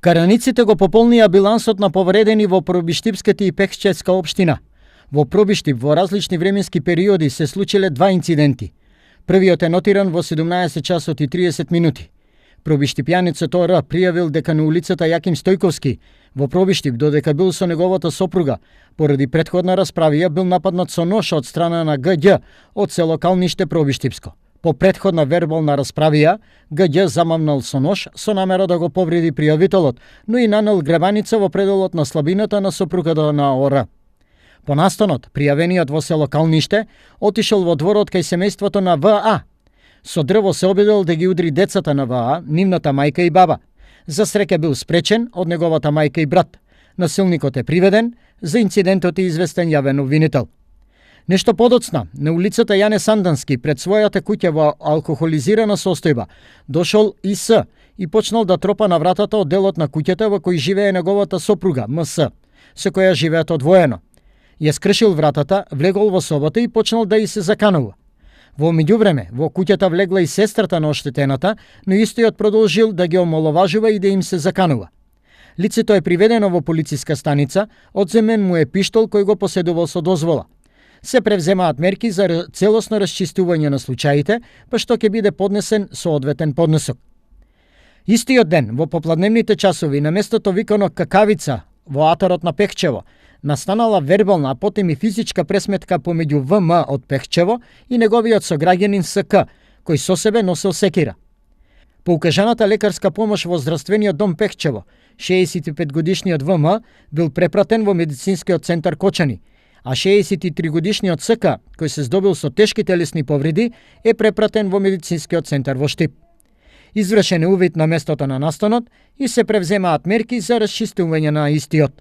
Караниците го пополнија билансот на повредени во Пробиштипската и Пехчевска општина. Во Пробиштип во различни временски периоди се случиле 2 инциденти. Првиот е нотиран во 17 часот и 30 минути. Пробиштипјанецот ОР пријавил дека на улицата Јаким Стојковски во Пробиштип, додека бил со неговата сопруга, поради претходна расправија бил нападнат со нош од страна на Гѓ од село Калниште Пробиштипско. По претходна вербална расправија, Гѓ замавнал со нош со намера да го повреди пријавителот, но и нанел гребаница во пределот на слабината на сопругата на ОР. По настанот, пријавениот во село Калниште отишол во дворот кај семејството на ВА. Со дрво се обидел да ги удри децата на ВА, нивната мајка и баба. За среќа бил спречен од неговата мајка и брат. Насилникот е приведен, за инцидентот е известен јавен обвинител. Нешто подоцна, на улицата Јане Сандански, пред својата куќа во алкохолизирана состојба, дошол ИС и почнал да тропа на вратата од делот на куќата во кој живее неговата сопруга, МС, со која живеат одвоено. Ја скршил вратата, влегол во собата и почнал да и се заканува. Во меѓувреме, во куќата влегла и сестрата на оштетената, но истојот продолжил да ги омаловажува и да им се заканува. Лицето е приведено во полициска станица, одземен му е пиштол кој го поседувал со дозвола. Се превземаат мерки за целосно расчистување на случаите, па што ќе биде поднесен соодветен поднесок. Истиот ден, во попладневните часови, на местото викано Какавица, во атарот на Пехчево, настанала вербална, а потем и физичка пресметка помеѓу ВМ од Пехчево и неговиот сограѓанин СК, кој со себе носел секира. По укажаната лекарска помош во здравствениот дом Пехчево, 65-годишниот ВМ бил препратен во медицинскиот центар Кочани, а 63-годишниот СК, кој се здобил со тешки телесни повреди, е препратен во медицинскиот центар во Штип. Извршен е увид на местото на настанот и се превземаат мерки за расчистување на истиот.